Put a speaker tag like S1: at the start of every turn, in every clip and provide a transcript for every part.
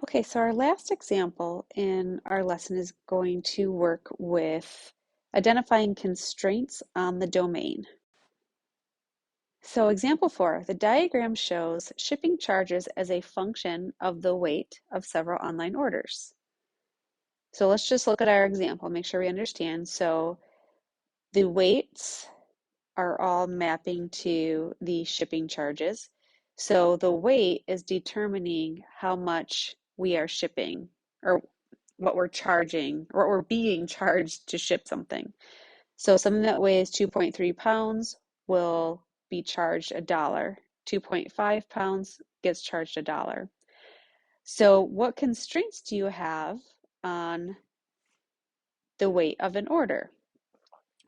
S1: Okay, so our last example in our lesson is going to work with identifying constraints on the domain. So example 4, the diagram shows shipping charges as a function of the weight of several online orders. So let's just look at our example, make sure we understand. So the weights are all mapping to the shipping charges. So the weight is determining how much we are shipping or what we're charging or what we're being charged to ship something. So something that weighs 2.3 pounds will be charged $1. 2.5 pounds gets charged $1. So what constraints do you have on the weight of an order?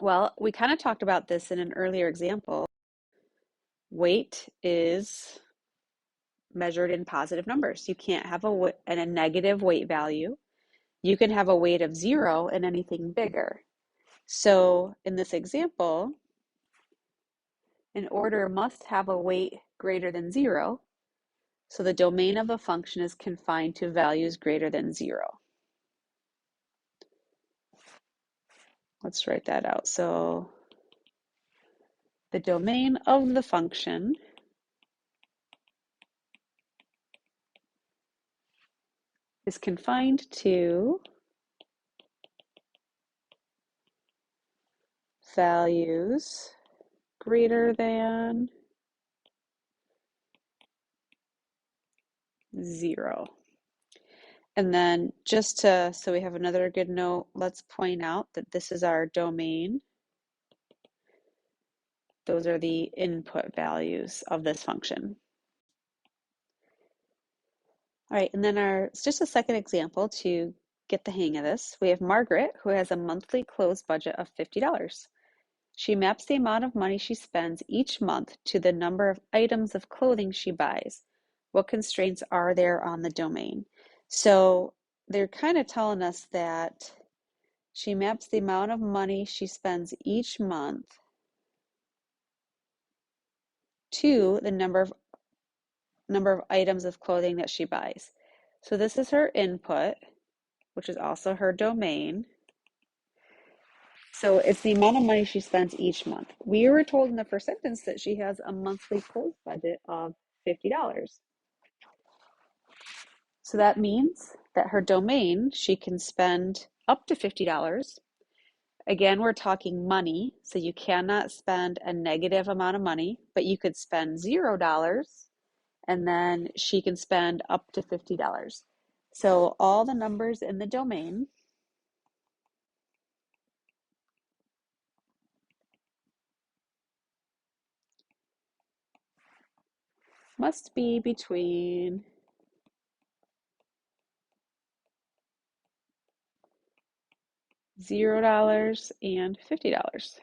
S1: Well, we kind of talked about this in an earlier example. Weight is measured in positive numbers. You can't have a negative weight value. You can have a weight of 0 and anything bigger. So in this example, an order must have a weight greater than 0. So the domain of the function is confined to values greater than 0. Let's write that out. So the domain of the function is confined to values greater than 0. And then so we have another good note, let's point out that this is our domain. Those are the input values of this function. All right, and then it's just a second example to get the hang of this. We have Margaret, who has a monthly clothes budget of $50. She maps the amount of money she spends each month to the number of items of clothing she buys. What constraints are there on the domain? So they're kind of telling us that she maps the amount of money she spends each month to the number of items of clothing that she buys. So this is her input, which is also her domain. So it's the amount of money she spends each month. We were told in the first sentence that she has a monthly clothes budget of $50. So that means that her domain, she can spend up to $50. Again, we're talking money, so you cannot spend a negative amount of money, but you could spend $0 and then she can spend up to $50. So all the numbers in the domain must be between $0 and $50.